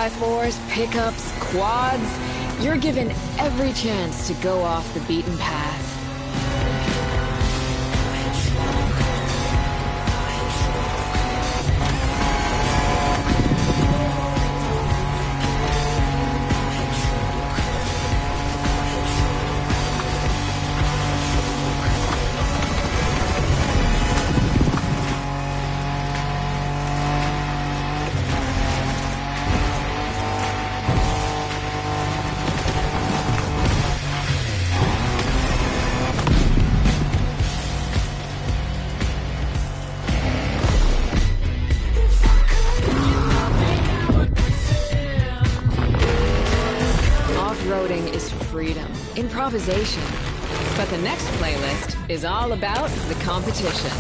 4x4s, pickups, quads. You're given every chance to go off the beaten path. Off-roading is freedom, improvisation. But the next playlist is all about the competition.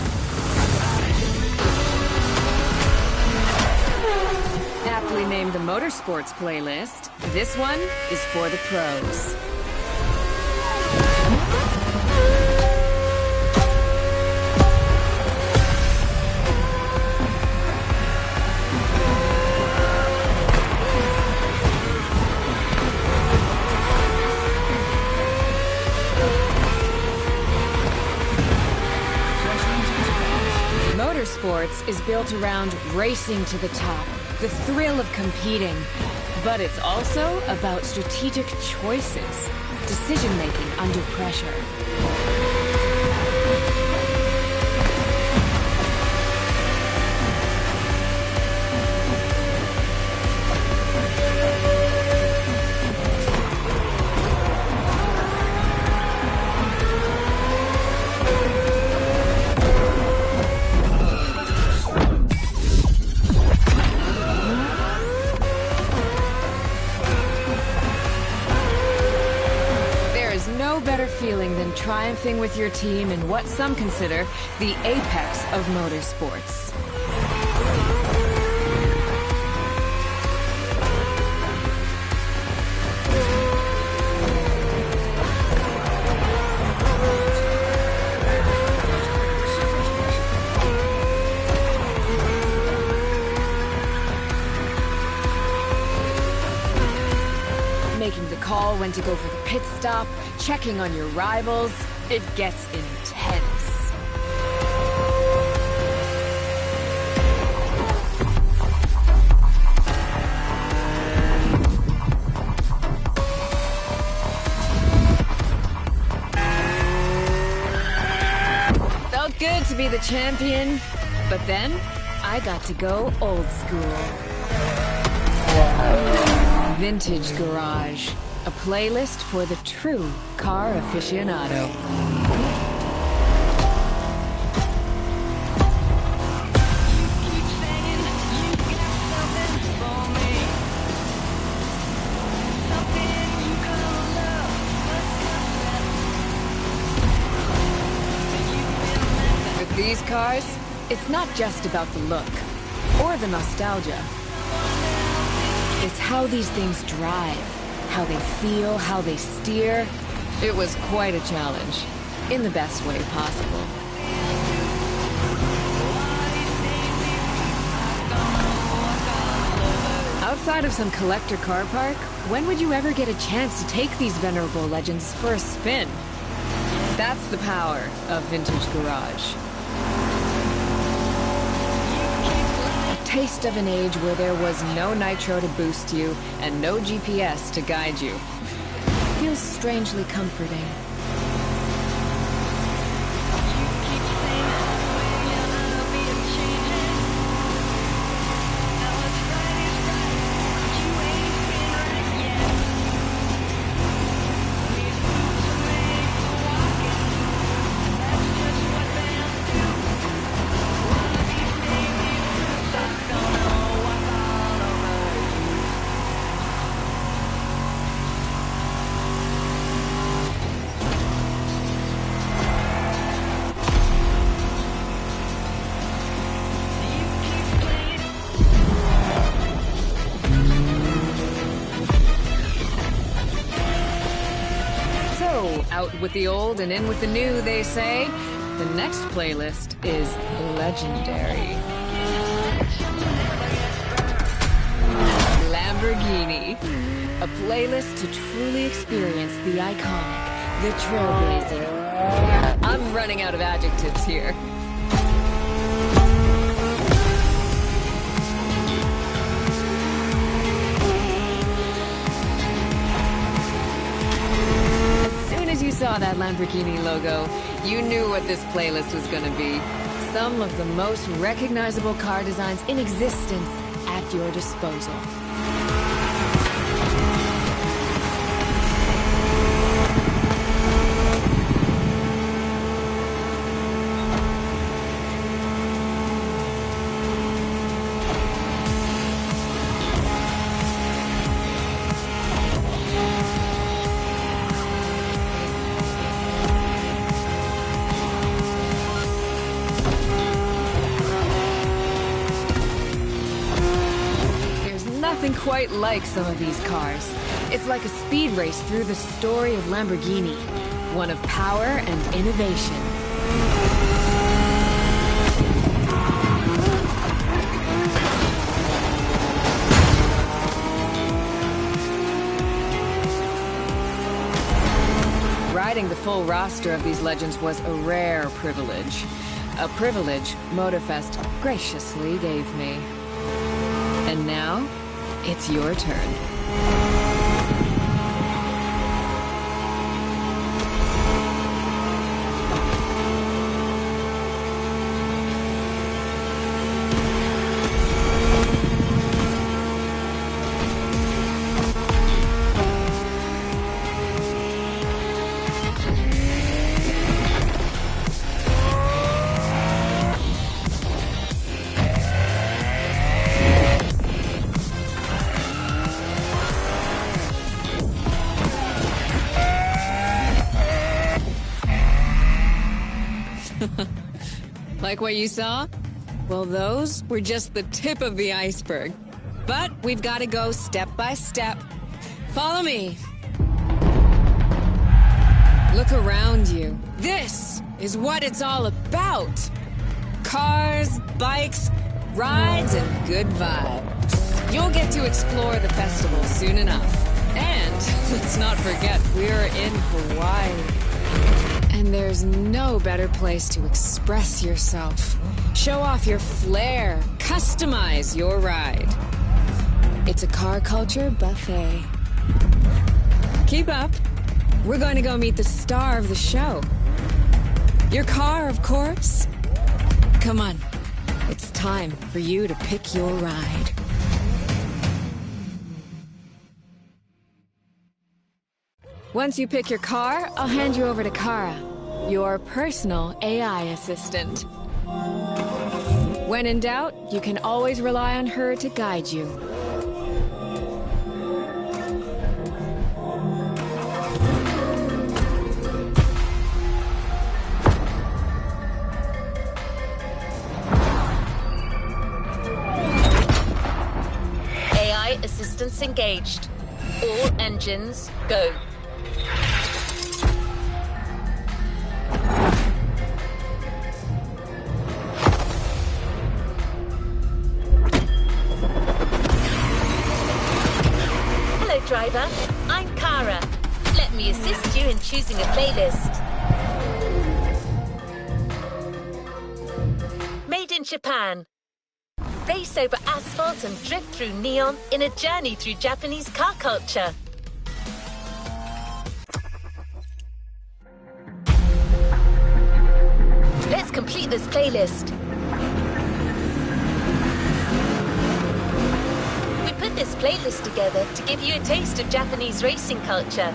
Aptly named the Motorsports playlist, this one is for the pros. Motorsports is built around racing to the top, the thrill of competing. But it's also about strategic choices, decision-making under pressure. No better feeling than triumphing with your team in what some consider the apex of motorsports. Making the call when to go for the pit stop, checking on your rivals, it gets intense. Felt good to be the champion, but then I got to go old school. Vintage Garage, a playlist for the true car aficionado. With these cars, it's not just about the look or the nostalgia. It's how these things drive, how they feel, how they steer. It was quite a challenge, in the best way possible. Outside of some collector car park, when would you ever get a chance to take these venerable legends for a spin? That's the power of Vintage Garage. Taste of an age where there was no nitro to boost you and no GPS to guide you. Feels strangely comforting. Out with the old and in with the new, they say. The next playlist is legendary. Lamborghini. A playlist to truly experience the iconic, the trailblazing. I'm running out of adjectives here. As soon as you saw that Lamborghini logo, you knew what this playlist was gonna be. Some of the most recognizable car designs in existence at your disposal. Nothing quite like some of these cars. It's like a speed race through the story of Lamborghini. One of power and innovation. Riding the full roster of these legends was a rare privilege. A privilege Motorfest graciously gave me. And now, it's your turn. Like what you saw? Well, those were just the tip of the iceberg. But we've got to go step by step. Follow me. Look around you. This is what it's all about. Cars, bikes, rides, and good vibes. You'll get to explore the festival soon enough. And let's not forget, we're in Hawaii. And there's no better place to express yourself. Show off your flair. Customize your ride. It's a car culture buffet. Keep up. We're going to go meet the star of the show. Your car, of course. Come on. It's time for you to pick your ride. Once you pick your car, I'll hand you over to Kara, your personal AI assistant. When in doubt, you can always rely on her to guide you. AI assistance engaged. All engines, go. Hello, driver. I'm Kara. Let me assist you in choosing a playlist. Made in Japan. Race over asphalt and drift through neon in a journey through Japanese car culture. Let's complete this playlist. We put this playlist together to give you a taste of Japanese racing culture.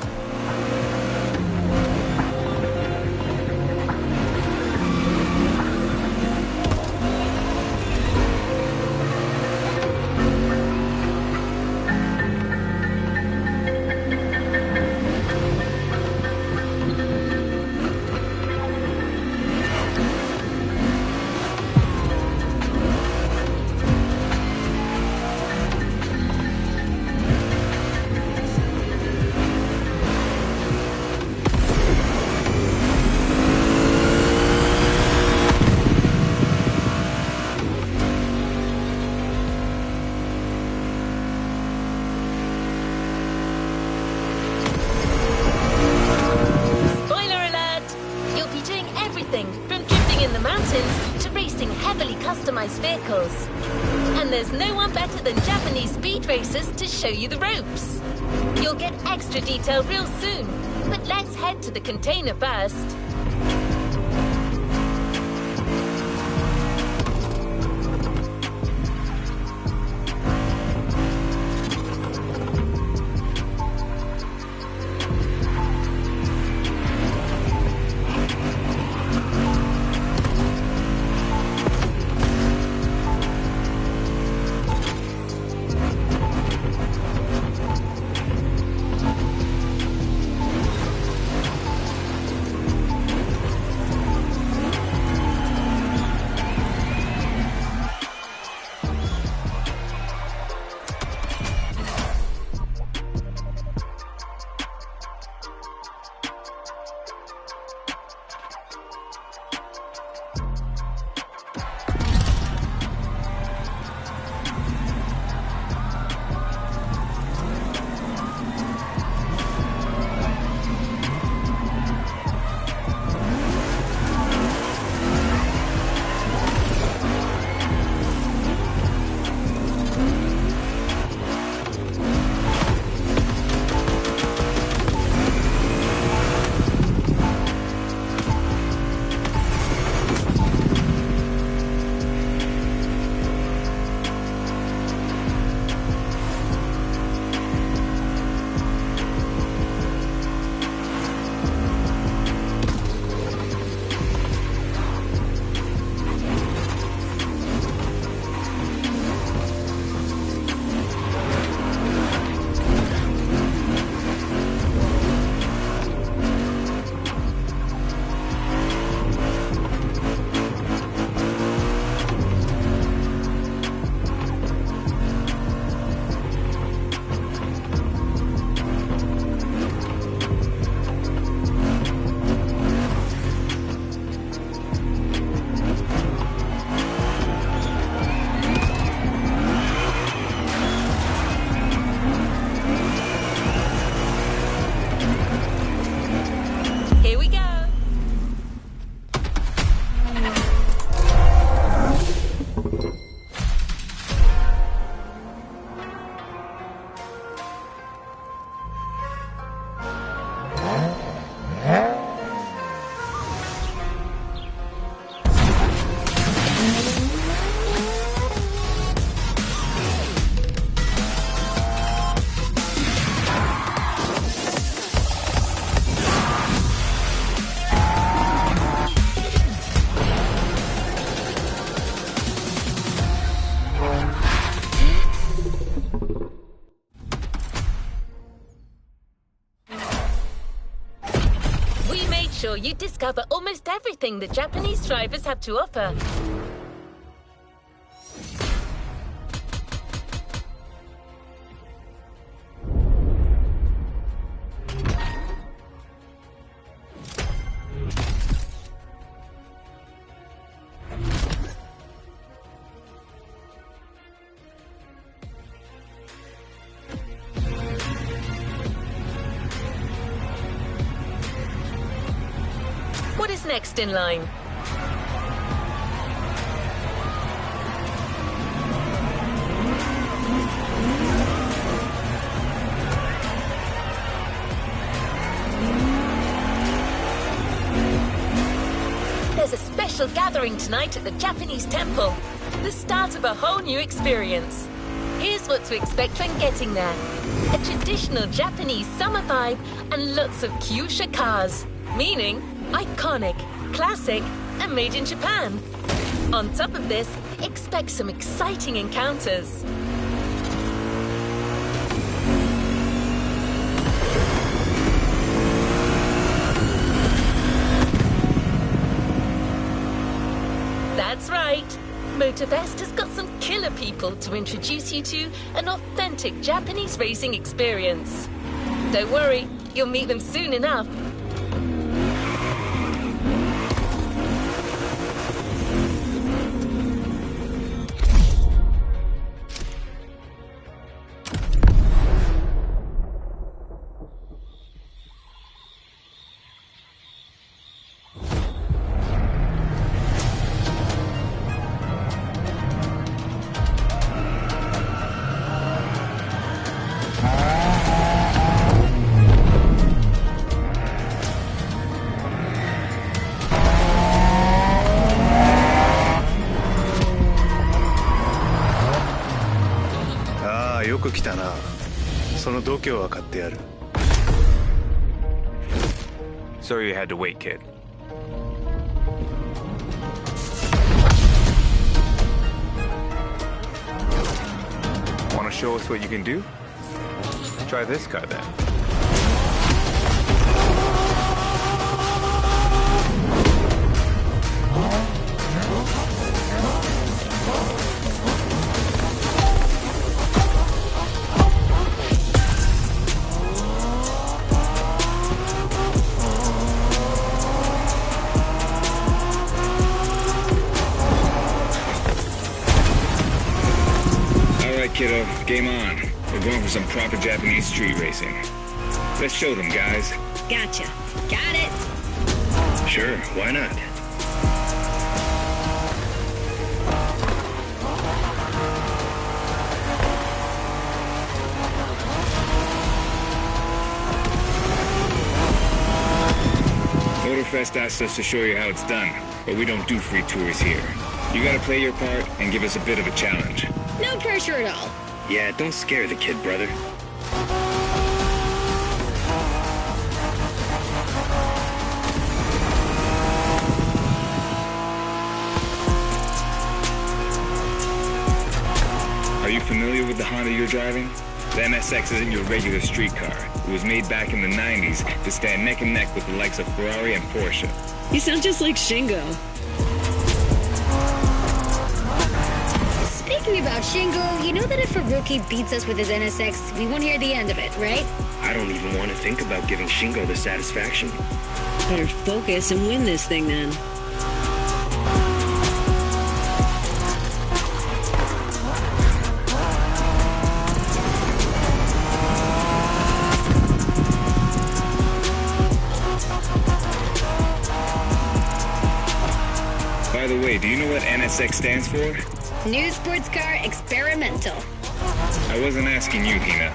everything from drifting in the mountains to racing heavily customized vehicles. And there's no one better than Japanese speed racers to show you the ropes. You'll get extra detail real soon, but let's head to the container first. Sure you discover almost everything the Japanese drivers have to offer. What is next in line? There's a special gathering tonight at the Japanese temple. The start of a whole new experience. Here's what to expect when getting there. A traditional Japanese summer vibe and lots of kyusha cars, meaning iconic, classic, and made in Japan. On top of this, expect some exciting encounters. That's right. Motorfest has got some killer people to introduce you to an authentic Japanese racing experience. Don't worry, you'll meet them soon enough. く来たな。その度胸は買ってやる。 Sorry you had to wait, kid. Want to show us what you can do? Try this car then. Kiddo, game on. We're going for some proper Japanese street racing. Let's show them, guys. Gotcha. Got it. Sure, why not? Motorfest asked us to show you how it's done, but we don't do free tours here. You gotta play your part and give us a bit of a challenge. No pressure at all. Yeah, don't scare the kid, brother. Are you familiar with the Honda you're driving? The NSX isn't your regular street car. It was made back in the 90s to stand neck and neck with the likes of Ferrari and Porsche. You sound just like Shingo. Speaking about Shingo, you know that if a rookie beats us with his NSX, we won't hear the end of it, right? I don't even want to think about giving Shingo the satisfaction. Better focus and win this thing then. By the way, do you know what NSX stands for? New sports car experimental. I wasn't asking you, Hina.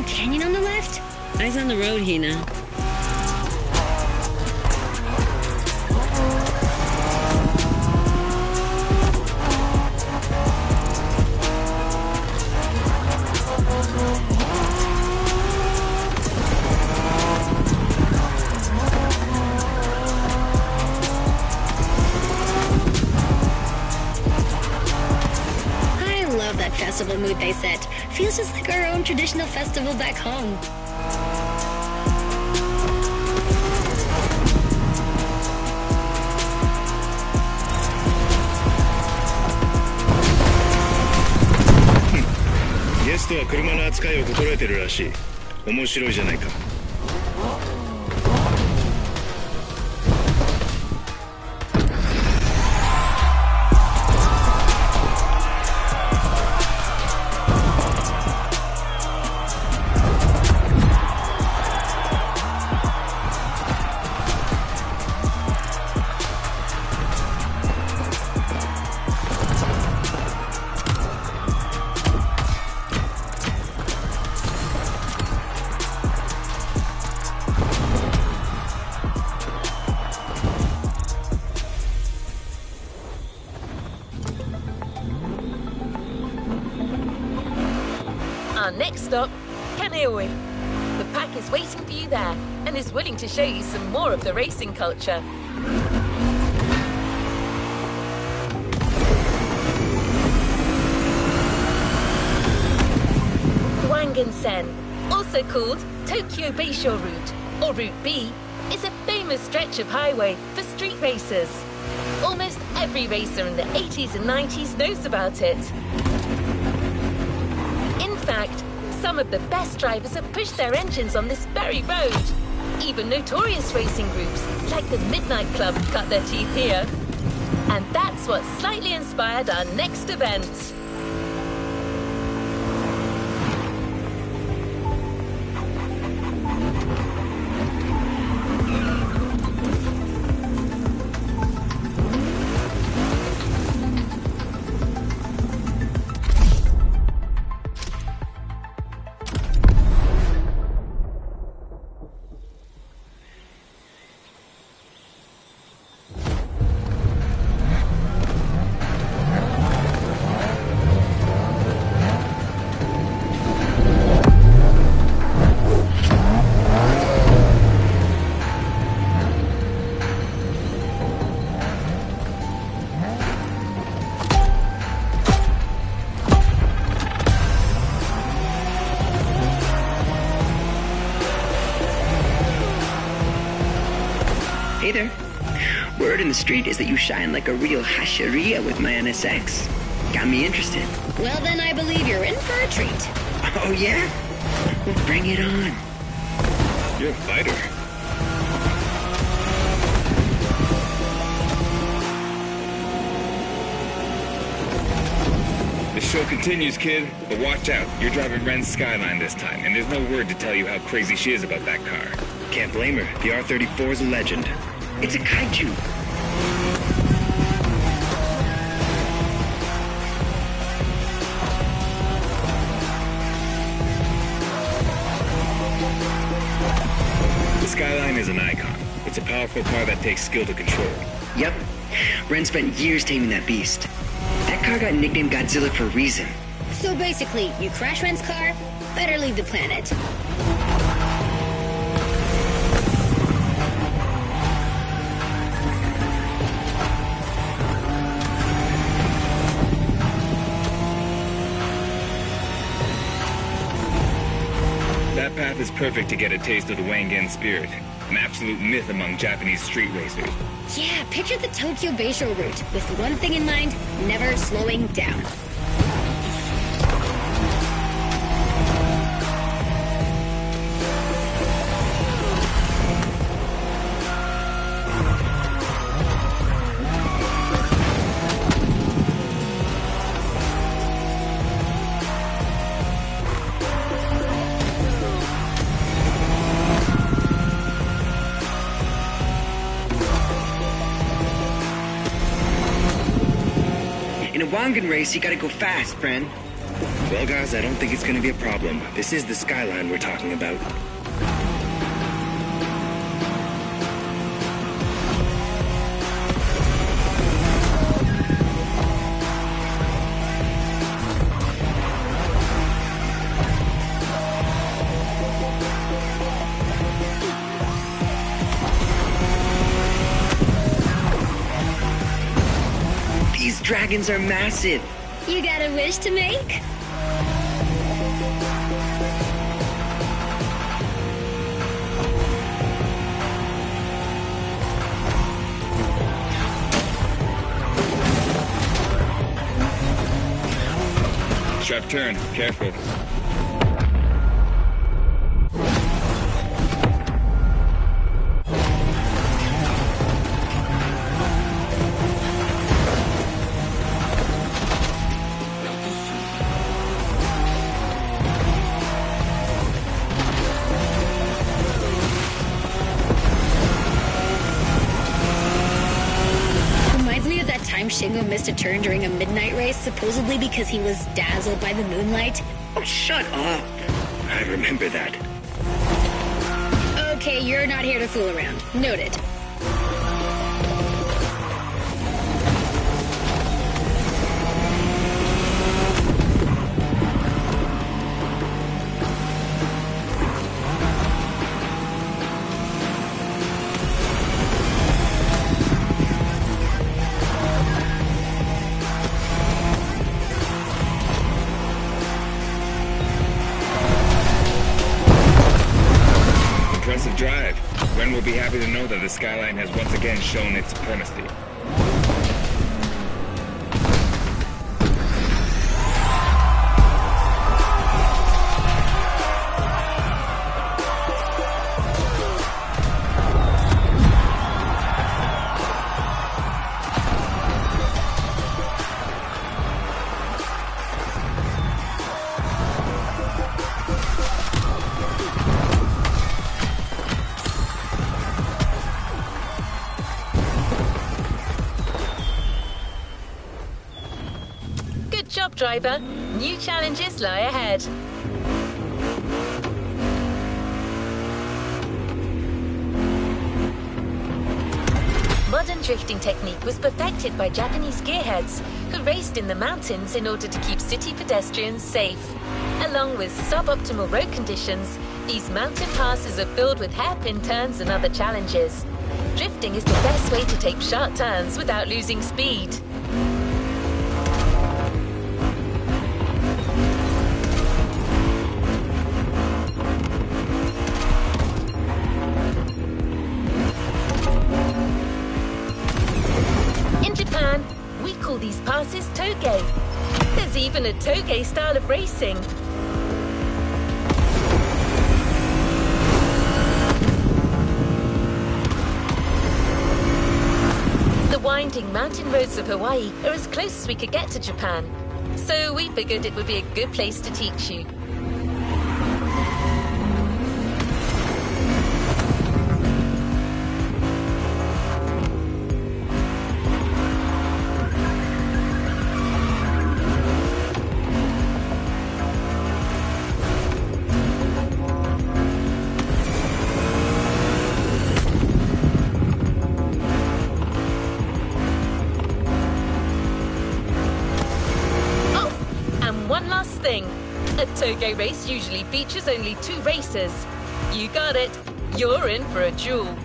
Canyon on the left? Eyes on the road, Hina. I love that festival mood they set. Feels just like our own traditional festival back home. Guest は車の扱いを心得てるらしい。面白いじゃないか。Our next stop, Kaneohe. The pack is waiting for you there and is willing to show you some more of the racing culture. Wangan-sen, also called Tokyo Bayshore Route, or Route B, is a famous stretch of highway for street racers. Almost every racer in the 80s and 90s knows about it. In fact, some of the best drivers have pushed their engines on this very road. Even notorious racing groups, like the Midnight Club, cut their teeth here. And that's what slightly inspired our next event. Hey there. Word in the street is that you shine like a real hasheria with my NSX. Got me interested. Well, then I believe you're in for a treat. Oh, yeah? Well, bring it on. You're a fighter. The show continues, kid, but watch out. You're driving Ren's Skyline this time, and there's no word to tell you how crazy she is about that car. Can't blame her. The R34 is a legend. It's a kaiju. The Skyline is an icon. It's a powerful car that takes skill to control. Yep. Ren spent years taming that beast. That car got nicknamed Godzilla for a reason. So basically, you crash Ren's car, better leave the planet. That path is perfect to get a taste of the Wangan spirit, an absolute myth among Japanese street racers. Yeah, picture the Tokyo Bayshore route, with one thing in mind, never slowing down. In a Wangan race, you gotta go fast, friend. Well, guys, I don't think it's gonna be a problem. This is the Skyline we're talking about. These dragons are massive. You got a wish to make? Sharp turn, careful. Reminds me of that time Shingo missed a turn during a midnight race, supposedly because he was dazzled by the moonlight. Oh, shut up. I remember that. Okay, you're not here to fool around. Noted. Impressive drive. Ren will be happy to know that the Skyline has once again shown its supremacy. up, driver. New challenges lie ahead. Modern drifting technique was perfected by Japanese gearheads who raced in the mountains in order to keep city pedestrians safe. Along with suboptimal road conditions, these mountain passes are filled with hairpin turns and other challenges. Drifting is the best way to take sharp turns without losing speed. In Japan, we call these passes toge. There's even a toge style of racing. The winding mountain roads of Hawaii are as close as we could get to Japan, so we figured it would be a good place to teach you. One last thing. A toge race usually features only 2 racers. You got it. You're in for a duel.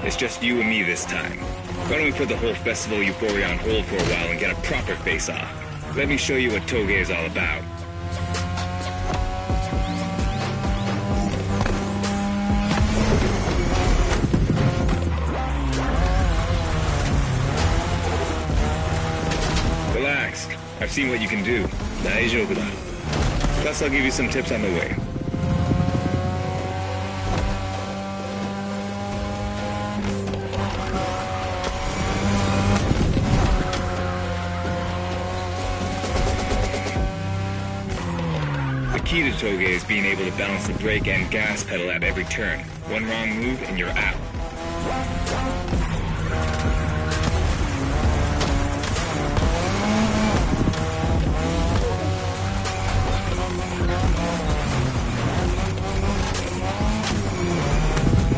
It's just you and me this time. Why don't we put the whole festival euphoria on hold for a while and get a proper face-off? Let me show you what toge is all about. Relax. I've seen what you can do. Daijoubu da. Plus, I'll give you some tips on the way. The key to toge is being able to balance the brake and gas pedal at every turn. One wrong move and you're out.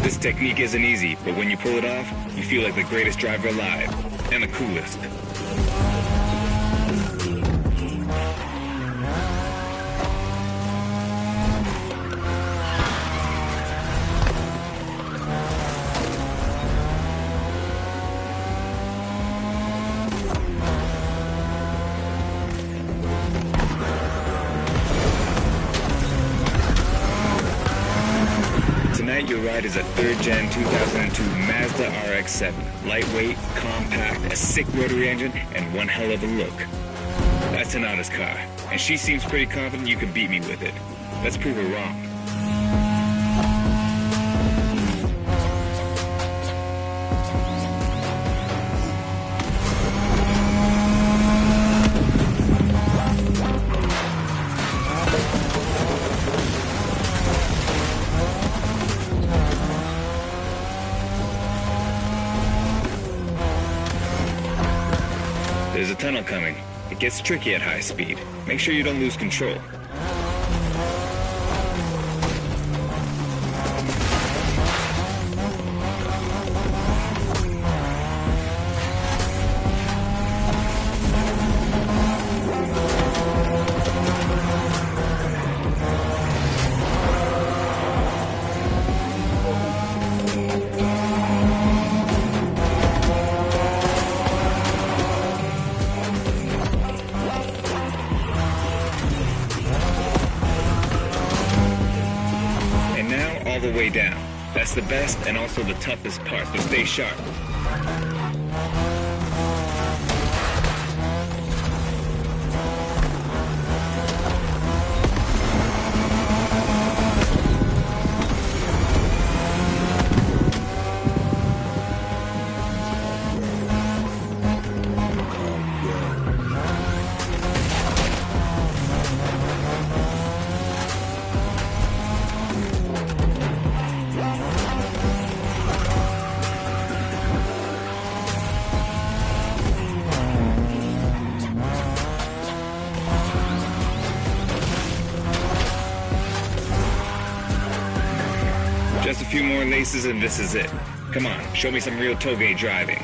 This technique isn't easy, but when you pull it off, you feel like the greatest driver alive, and the coolest. Tonight your ride is a 3rd Gen 2002 Mazda RX-7. Lightweight, compact, a sick rotary engine, and one hell of a look. That's Tanada's car, and she seems pretty confident you can beat me with it. Let's prove her wrong. There's a tunnel coming. It gets tricky at high speed. Make sure you don't lose control. down. That's the best and also the toughest part, so stay sharp. Just a few more laces and this is it. Come on, show me some real toge driving.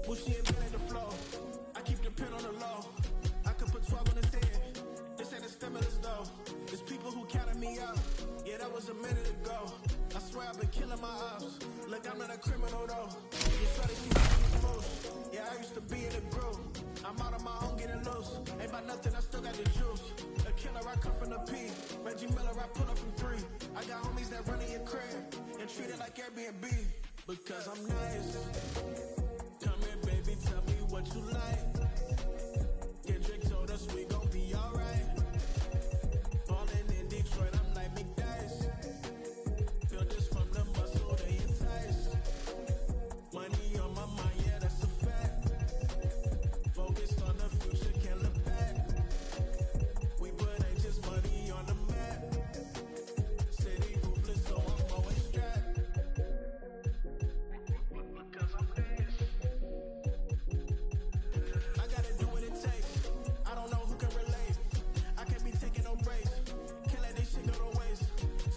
Pushing it back at the floor. I keep the pen on the low. I could put 12 on the stand. This ain't a was a minute ago. I swear I've been killing my ops. Look, I'm not a criminal though. You try to keep me most. Yeah, I used to be in a group. I'm out on my own getting loose. Ain't about nothing, I still got the juice. A killer, I come from the P. Reggie Miller, I pull up from 3. I got homies that run in your crib and treat it like Airbnb. Because I'm nice. Come here, baby, tell me what you like. Kendrick told us we gon' be alright. Ballin' in Detroit, I'm like McDice. Feel this from the muscle, they entice. Money on my mind, yeah, that's a fact. Focused on the future, can't look back. We put ain't just money on the map. City ruthless, so I'm always strapped. Because I'm fast. I gotta do what it takes. I don't know who can relate. I can't be taking no breaks. Can't let this shit go to waste.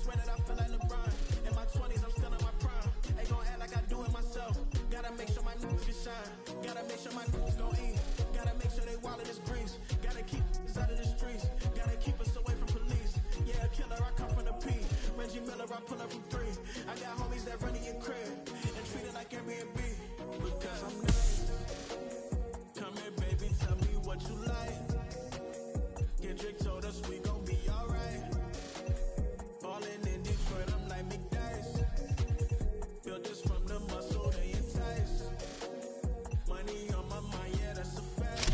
Swear that I feel like LeBron. In my 20s, I'm still in my prime. Ain't gon' act like I do it myself. Gotta make sure my niggas can shine. Gotta make sure my niggas gon' eat. Gotta make sure they wallet is grease. Gotta keep us out of the streets. Gotta keep us away from police. Yeah, a killer, I come from the P. Reggie Miller, I pull up from 3. I got homies that run in your crib and treat it like Airbnb. Because I'm nice. Come here, baby, tell me what you like. Kendrick told us we gon' be alright. Ballin' in Detroit, I'm like McDice. Built this from the muscle, they entice. Money on my mind, yeah, that's a fact.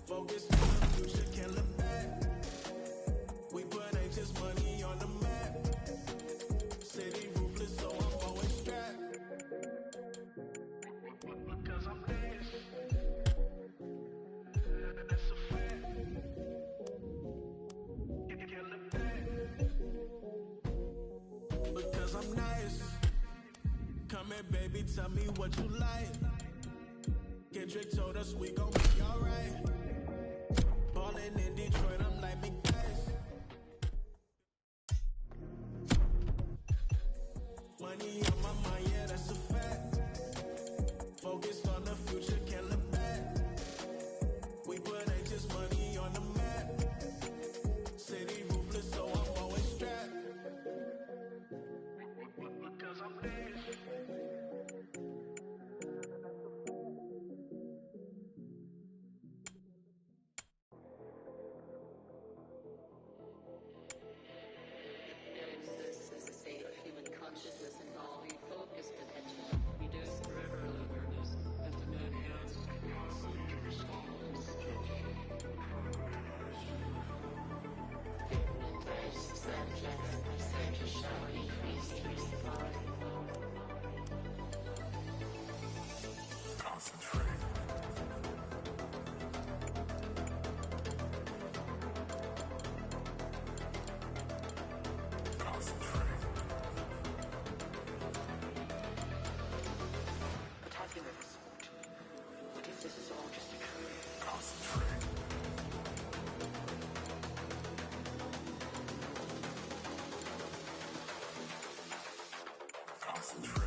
Focused on the future, can't look back. We put ain't just money on the map. City ruthless, so I'm always strapped. Because I'm fast. That's a fact. Can't look back. Because I'm nice. Come here, baby, tell me what you like. Kendrick told us we gon' be alright. Ballin' in Detroit, I'm like McDice. Money on my mind, yeah, that's a fact. Focused on the future, can't look back. We put ain't just money on the map. City ruthless, so I'm always strapped. Because I'm fast. This is a state of human consciousness involving focused attention, reduced peripheral awareness, and an enhanced capacity to respond to suggestion. Hypnotized subjects are said to show increased response. Concentrate. Concentrate. But have you ever thought, what if this is all just a dream? Concentrate. Concentrate.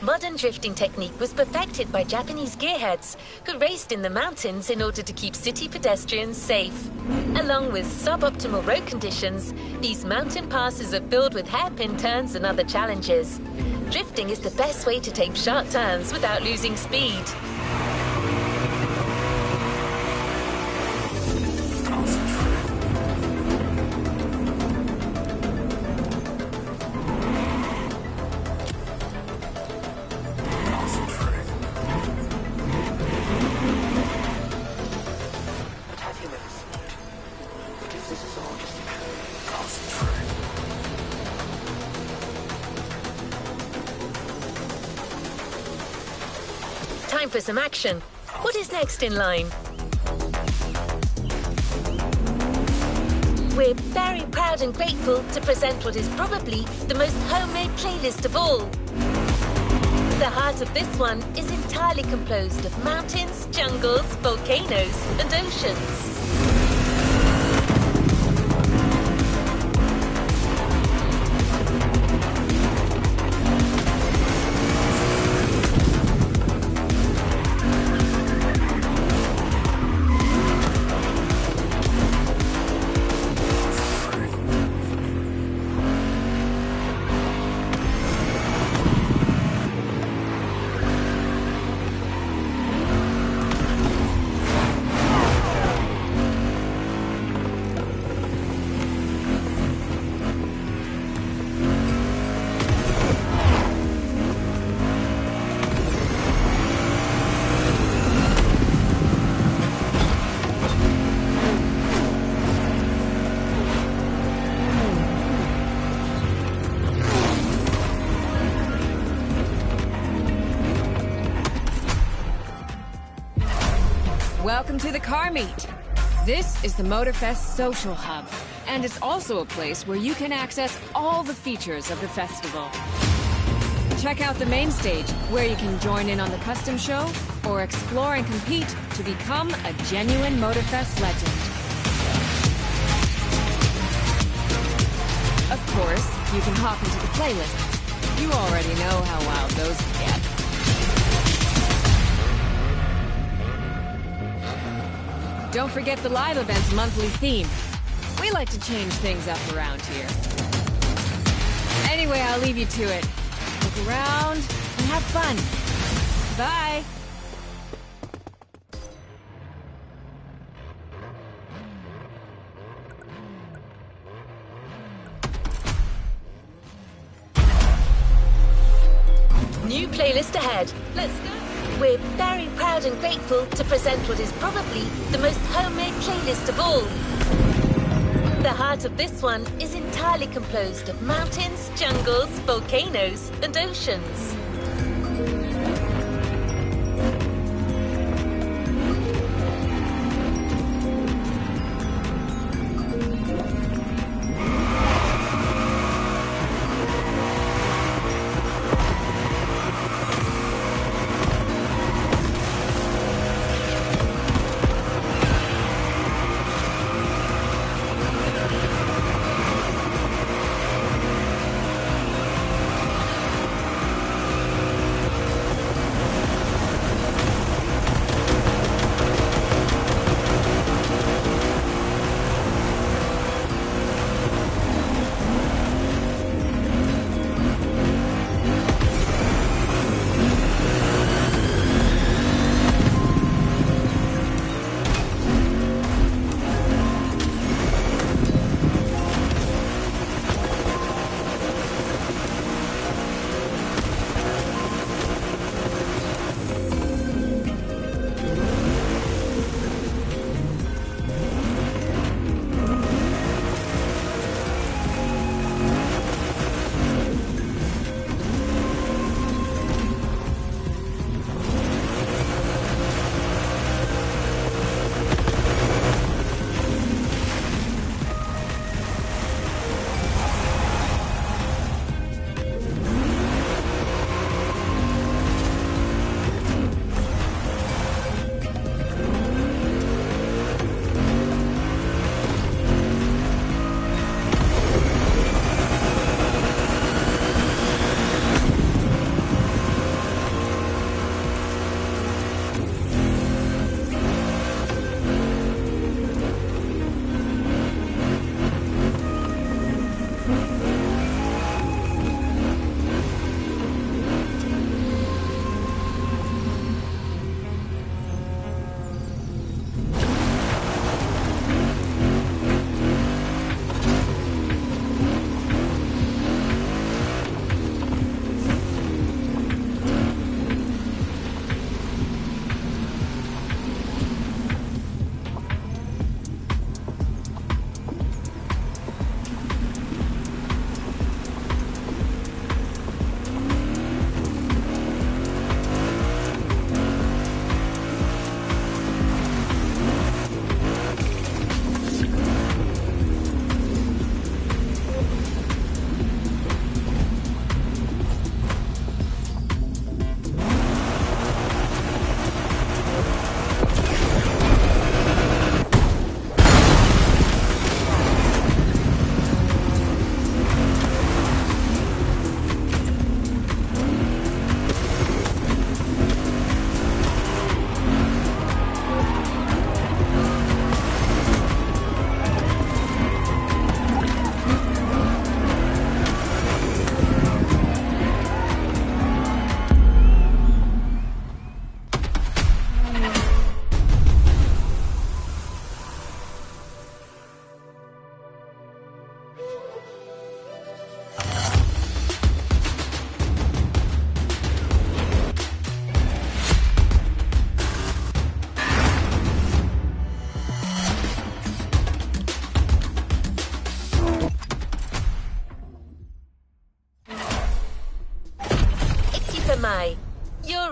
Modern drifting technique was perfected by Japanese gearheads who raced in the mountains in order to keep city pedestrians safe. Along with suboptimal road conditions, these mountain passes are filled with hairpin turns and other challenges. Drifting is the best way to take sharp turns without losing speed. time for some action. What is next in line? We're very proud and grateful to present what is probably the most homemade playlist of all. The heart of this one is entirely composed of mountains, jungles, volcanoes, and oceans. Welcome to the car meet. This is the Motorfest social hub, and it's also a place where you can access all the features of the festival. Check out the main stage, where you can join in on the custom show, or explore and compete to become a genuine Motorfest legend. Of course, you can hop into the playlists. You already know how wild those can get. Don't forget the live event's monthly theme. We like to change things up around here. Anyway, I'll leave you to it. Look around and have fun. Bye! New playlist ahead. Let's go. We're very proud and grateful to present what is probably the most homemade playlist of all. The heart of this one is entirely composed of mountains, jungles, volcanoes, and oceans.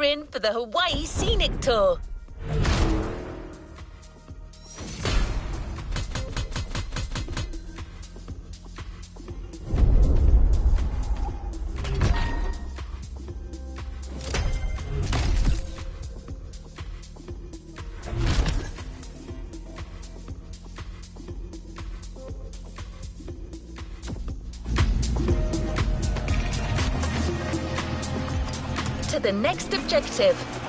in for the Hawaii Scenic Tour. To the next objective.